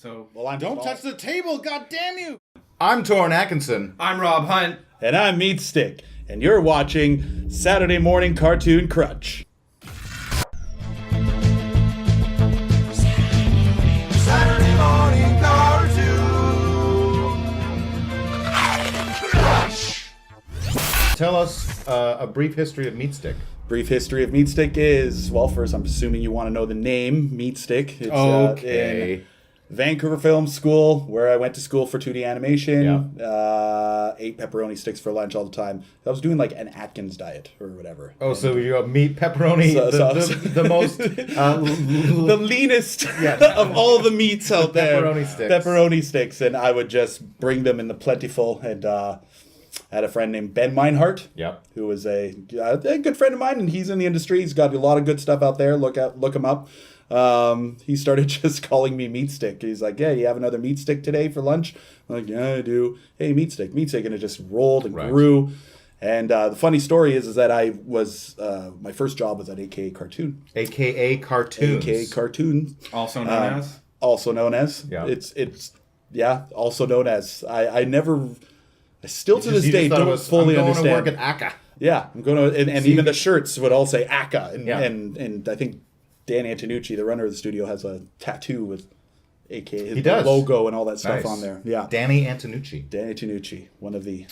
So Don't touch the table, god damn you! I'm Torrin Atkinson. I'm Rob Hunt. And I'm Meatstick, and you're watching Saturday Morning Cartoon Crunch. Saturday morning cartoon. Tell us a brief history of Meatstick. Brief history of Meatstick is, well, first I'm assuming you want to know the name, Meatstick. It's Okay. in Vancouver Film School, where I went to school for 2D animation. Ate pepperoni sticks for lunch all the time. I was doing like an Atkins diet or whatever. Oh, so you have meat, pepperoni, the most... the leanest of all the meats out there. Pepperoni sticks. Pepperoni sticks. And I would just bring them in the plentiful. And I had a friend named Ben Meinhardt, who was a good friend of mine. And he's in the industry. He's got a lot of good stuff out there. Look him up. He started just calling me Meatstick. He's like, yeah, you have another Meatstick today for lunch? I'm like, yeah, I do. Hey, Meatstick. And it just rolled and grew. And the funny story is that I was, my first job was at AKA Cartoon. AKA Cartoons. AKA Cartoon. Also known as? Also known as. Yeah. It's also known as. I still to this day don't fully I'm going understand. to work at ACA. Yeah, I'm going to, and even the shirts would all say ACA. Yeah. And I think Dan Antonucci, the runner of the studio, has a tattoo with AKA his does. logo and all that stuff on there. Yeah, Danny Antonucci. Dan Antonucci, one of the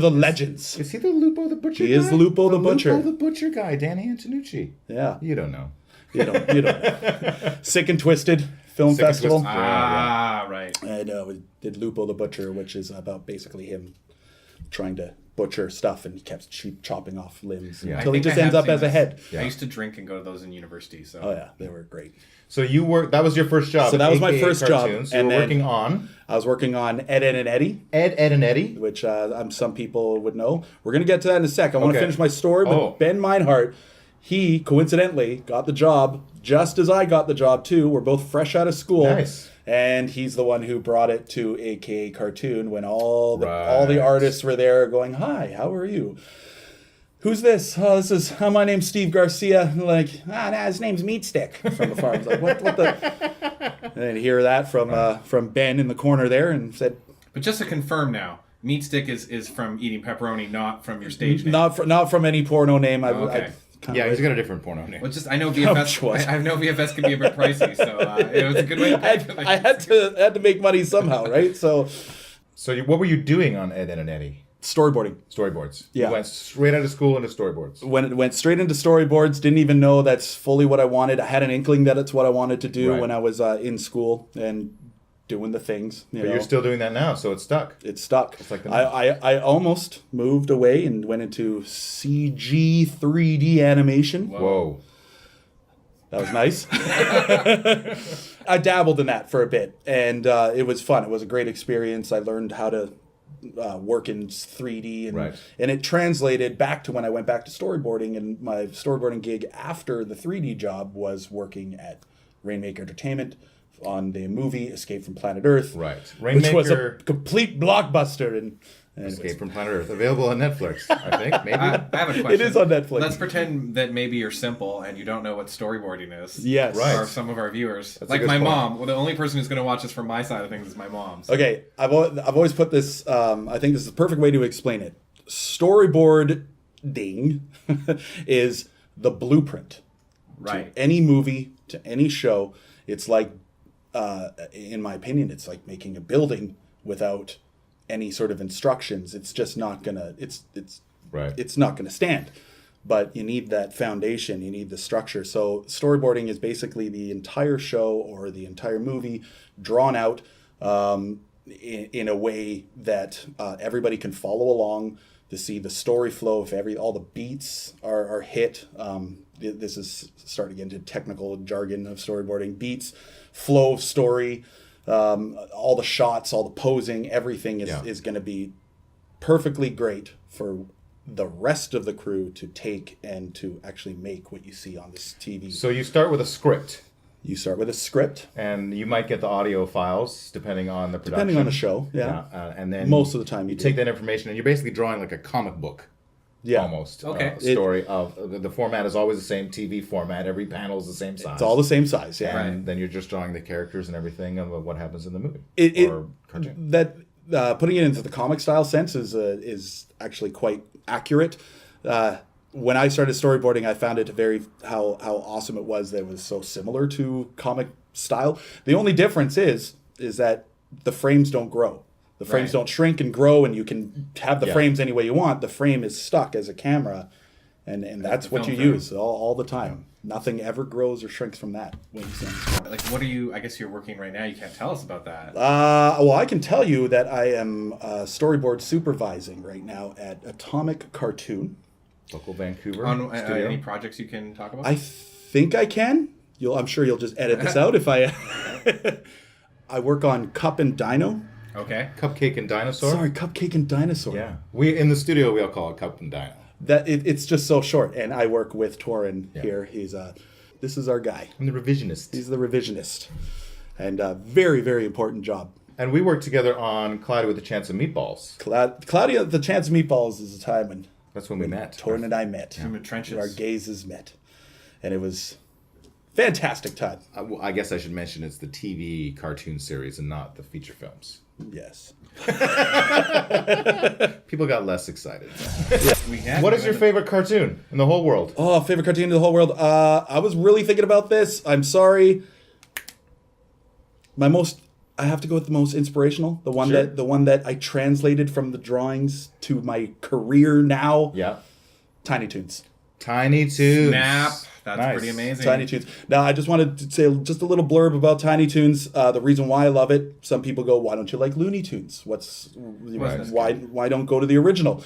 legends. Is he the Lupo the Butcher guy? He is Lupo the Butcher. Lupo the Butcher guy, Danny Antonucci. Yeah, You don't know. you don't know. Sick and Twisted Film Sick and Festival. Twisted. Right. And we did Lupo the Butcher, which is about basically him trying to butcher stuff, and he kept chopping off limbs until he just ends up as a head. I used to drink and go to those in university. So. Oh yeah, they were great. So that was your first job. So that was my first job. Cartoons. And you were then working on I was working on Edd Eddy. Edd Eddy. Which some people would know. We're going to get to that in a sec. I want to finish my story, but Ben Meinhardt, he coincidentally got the job just as I got the job too. We're both fresh out of school. Nice. And he's the one who brought it to AKA Cartoon when all the artists were there going, "Hi, how are you? Who's this? Oh, my name's Steve Garcia." Like, his name's Meatstick from afar. I was like, what the? And then hear that from Ben in the corner there, and said, But just to confirm now, Meatstick is from eating pepperoni, not from your stage name. not from any porno name. Okay. He's got a different porno name. Well, I know VFS. I know VFS can be a bit pricey, so it was a good way to pay for I had to make money somehow, right? So What were you doing on Edd Eddy? storyboarding. Storyboards. Yeah. You went straight out of school into storyboards. Went straight into storyboards. Didn't even know that's fully what I wanted. I had an inkling that it's what I wanted to do when I was in school and doing the things. But you're still doing that now, so it's stuck. It's stuck. It's like I almost moved away and went into CG 3D animation. Whoa. That was nice. I dabbled in that for a bit, and it was fun. It was a great experience. I learned how to work in 3D, and it translated back to when I went back to storyboarding, and my storyboarding gig after the 3D job was working at Rainmaker Entertainment on the movie Escape from Planet Earth, which was a complete blockbuster. And Escape from Planet Earth, available on Netflix, I think. Maybe. I have a question. It is on Netflix. Let's pretend that maybe you're simple and you don't know what storyboarding is. Yes. Right. Or some of our viewers. That's like a good my point. mom. Well, the only person who's going to watch this from my side of things is my mom. So. Okay, I've always put this. I think this is the perfect way to explain it. Storyboarding is the blueprint to any movie, to any show. It's like, in my opinion, it's like making a building without any sort of instructions. It's just not gonna. It's not gonna stand. But you need that foundation. You need the structure. So storyboarding is basically the entire show or the entire movie drawn out in a way that everybody can follow along to see the story flow. If all the beats are hit. This is starting into technical jargon of storyboarding. Beats, flow of story, all the shots, all the posing, everything is going to be perfectly great for the rest of the crew to take and to actually make what you see on this TV. So you start with a script. You start with a script. And you might get the audio files depending on the production. Depending on the show, yeah. And then most of the time you take that information and you're basically drawing like a comic book. Yeah. almost Okay. story of the format is always the same TV format. Every panel is the same size. It's all the same size. Yeah. and then you're just drawing the characters and everything of what happens in the movie or cartoon. That putting it into the comic style sense is actually quite accurate. When I started storyboarding, I found it how awesome it was that it was so similar to comic style. The only difference is that the frames don't grow. The frames don't shrink and grow, and you can have the frames any way you want. The frame is stuck as a camera, and that's what you use all the time. Nothing ever grows or shrinks from that. Like, what are you? I guess you're working right now. You can't tell us about that. Well, I can tell you that I am storyboard supervising right now at Atomic Cartoon. Local Vancouver On studio. any projects you can talk about? I think I can. I'm sure you'll just edit this out if I. I work on Cup and Dino. Okay. Cupcake and Dinosaur. Sorry, Cupcake and Dinosaur. Yeah, we in the studio we all call it Cup and Dino. It's just so short, and I work with Torin here. He's this is our guy. I'm the revisionist. He's the revisionist, and very, very important job. And we worked together on Cloudy with a Chance of Meatballs. Claudia, the Chance of Meatballs is a time when That's when we met. Torin and I met. In the trenches. Our gazes met, and it was fantastic time. I guess I should mention it's the TV cartoon series and not the feature films. Yes. People got less excited. What What is your favorite cartoon in the whole world? Oh, favorite cartoon in the whole world. I was really thinking about this. I'm sorry. I have to go with the most inspirational. The one that I translated from the drawings to my career now. Yeah. Tiny Toons. Tiny Toons. Snap. That's Nice. pretty amazing. Tiny Toons. Now, I just wanted to say just a little blurb about Tiny Toons. The reason why I love it. Some people go, "Why don't you like Looney Tunes? Why don't go to the original?"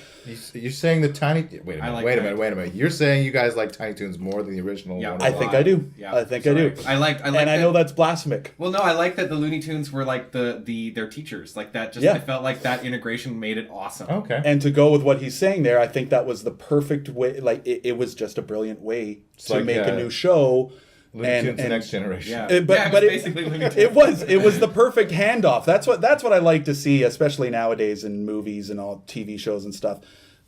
You're saying the Tiny... Wait a minute, wait a minute. You're saying you guys like Tiny Toons more than the original Yeah, one? I think I do. Yeah, I think I do. I like And I know that's blasphemic. Well, no, I like that the Looney Tunes were like their teachers. Like that. Just I felt like that integration made it awesome. Okay. And to go with what he's saying there, I think that was the perfect way. Like it was just a brilliant way to like, make a new show. Looney Tunes Next Generation. Yeah. But basically Looney Tunes. it was the perfect handoff. That's what I like to see, especially nowadays in movies and all TV shows and stuff.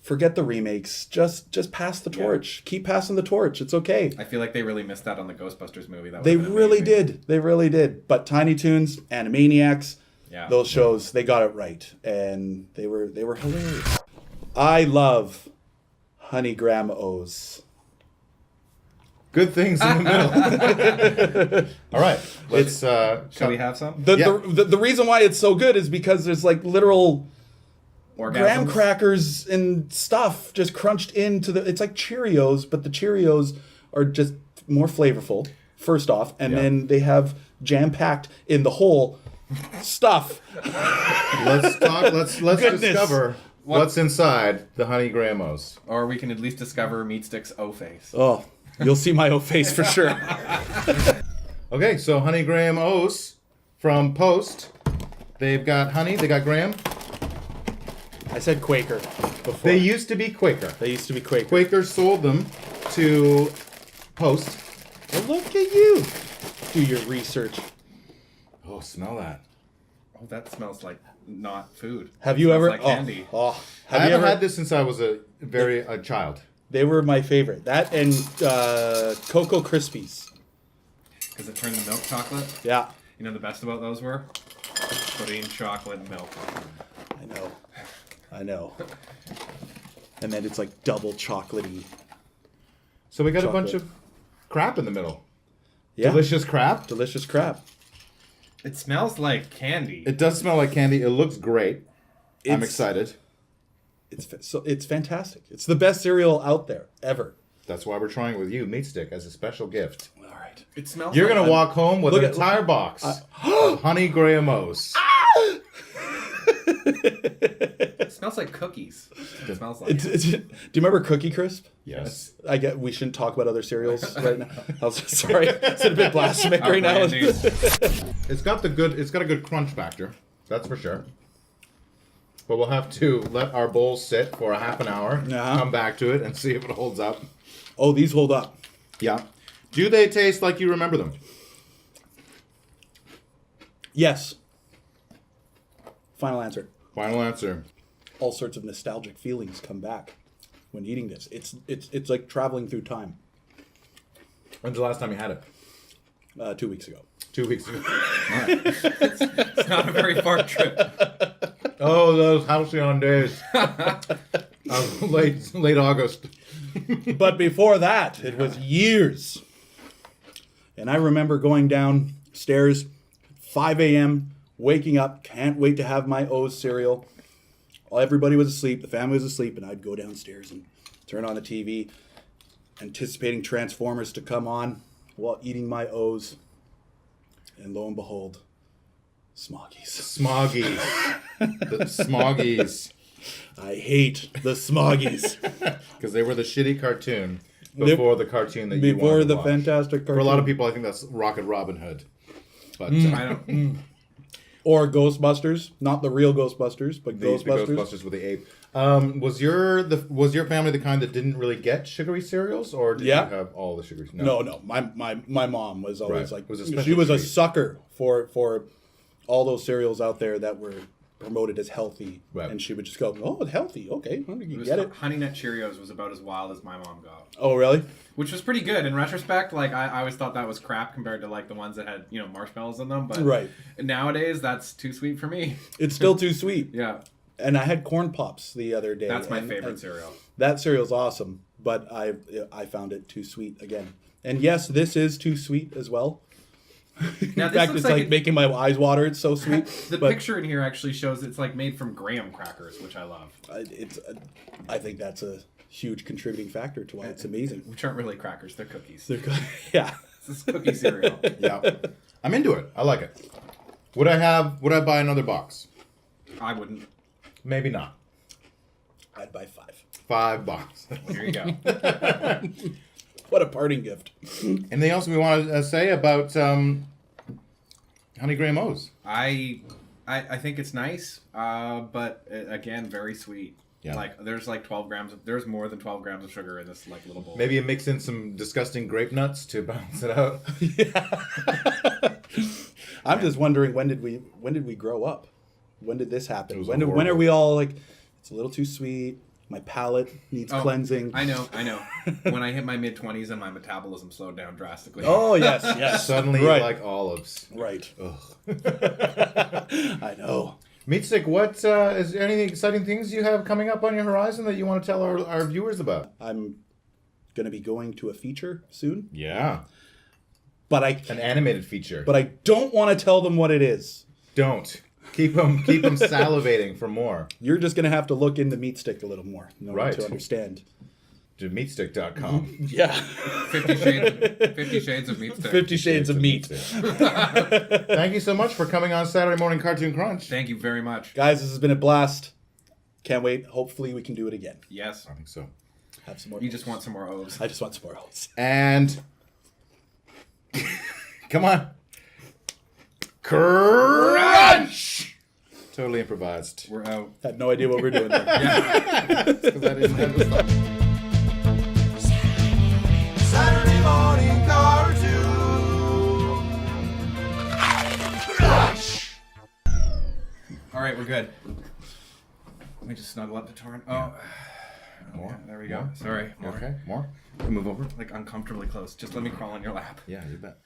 Forget the remakes. Just pass the torch. Keep passing the torch. It's okay. I feel like they really missed that on the Ghostbusters movie. They really did. They really did. But Tiny Toons, Animaniacs, those shows, they got it right, and they were hilarious. I love Honey Graham O's. Good things in the middle. All right. Let's... Shall we have some? The reason why it's so good is because there's like literal graham Orgasms? crackers and stuff just crunched into it's like Cheerios, but the Cheerios are just more flavorful, first off, and then they have jam-packed in the whole stuff. Let's talk. Let's discover what's inside the Honey Graham-O's. Or we can at least discover Meatstick's O-face. Oh, you'll see my O-face for sure. Okay, so Honey Graham-O's from Post. They've got honey, they got Graham. I said Quaker before. They used to be Quaker. They used to be Quaker. Quaker sold them to Post. Well, look at you. Do your research. Oh, smell that. Oh, that smells like not food. Have It you smells ever? like candy. I haven't had this since I was a child. They were my favorite. That and Cocoa Krispies. Because it turned the milk chocolate. Yeah, You know the best about those were? Putting chocolate and milk. I know. And then it's like double chocolatey. So we got Chocolate. a bunch of crap in the middle. Yeah. Delicious crap. Delicious crap. It smells like candy. It does smell like candy. It looks great. I'm It's- excited. It's fantastic. It's the best cereal out there ever. That's why we're trying it with you, Meatstick, as a special gift. All right. It smells. You're like gonna walk home with Look an at- entire box of Honey Graham-O's. It smells like cookies. It smells like. Do you remember Cookie Crisp? Yes. We shouldn't talk about other cereals right now. I was sorry. It's a bit blasphemic right now. It's got a good crunch factor. That's for sure. But we'll have to let our bowl sit for a half an hour, come back to it, and see if it holds up. Oh, these hold up. Yeah. Do they taste like you remember them? Yes. Final answer. Final answer. All sorts of nostalgic feelings come back. when eating this. It's like traveling through time. When's the last time you had it? 2 weeks ago. 2 weeks ago. It's not a very far trip. Oh, those halcyon days. Late August. But before that, it was years. And I remember going downstairs, 5 a.m., waking up, can't wait to have my O's cereal. Everybody was asleep, the family was asleep, and I'd go downstairs and turn on the TV, anticipating Transformers to come on while eating my O's. And lo and behold, Smoggies. The Smoggies. I hate the Smoggies. Because they were the shitty cartoon before the cartoon that you wanted Before to the watch. fantastic cartoon. For a lot of people, I think that's Rocket Robin Hood. But I don't. Or Ghostbusters. Not the real Ghostbusters, but The Ghostbusters. Ghostbusters with the ape. Was your family the kind that didn't really get sugary cereals, or did you have all the sugary? No. My mom was always Right. like she was a sucker for all those cereals out there that were promoted as healthy, Right. and she would just go, "Oh, it's healthy. Okay, well, you get it." Honey Nut Cheerios was about as wild as my mom got. Oh, really? Which was pretty good in retrospect. Like I always thought that was crap compared to like the ones that had marshmallows in them. But Right. nowadays that's too sweet for me. It's still too sweet. Yeah, And I had corn pops the other day. that's my and favorite cereal. That cereal's awesome, but I found it too sweet again. And yes, this is too sweet as well. Now, In fact, it's like making my eyes water. It's so sweet. The but picture in here actually shows it's like made from graham crackers, which I love. I think that's a huge contributing factor to why it's amazing. Which aren't really crackers; they're cookies. They're good. Yeah. This is cookie cereal. Yeah, I'm into it. I like it. Would I buy another box? I wouldn't. Maybe not. I'd buy 5. $5. Here you go. What a parting gift. Anything else we want to say about Honey Graham O's? I think it's nice, but again, very sweet. Yeah. Like there's like 12 grams. There's more than 12 grams of sugar in this like little bowl. Maybe you mix in some disgusting grape nuts to balance it out. I'm just wondering when did we grow up? When did this happen? When horrible. are we all like, it's a little too sweet, my palate needs cleansing. I know. When I hit my mid-20s and my metabolism slowed down drastically. Oh yes. Suddenly Right. you like olives. Right. Ugh. I know. Meatstick, what is there any exciting things you have coming up on your horizon that you want to tell our viewers about? I'm gonna be going to a feature soon. Yeah. But An animated feature. I don't want to tell them what it is. Don't. Keep them salivating for more. You're just gonna have to look into Meatstick a little more in order Right. to understand. To meatstick.com. Yeah. 50 Shades of Meatstick. 50 Shades of Meat. Thank you so much for coming on Saturday Morning Cartoon Crunch. Thank you very much. Guys, this has been a blast. Can't wait. Hopefully we can do it again. Yes. I think so. Have some more. You just want some more O's. I just want some more O's. And come on. Crunch! Totally improvised. We're out. Had no idea what we're doing there. Because I didn't have the stuff. Saturday morning cartoon. All right, we're good. Let me just snuggle up to Torn. Oh. More? Yeah, there we go. More? Sorry. More. Okay, more? Move over. Like uncomfortably close. Just let me crawl on your lap. Yeah, you bet.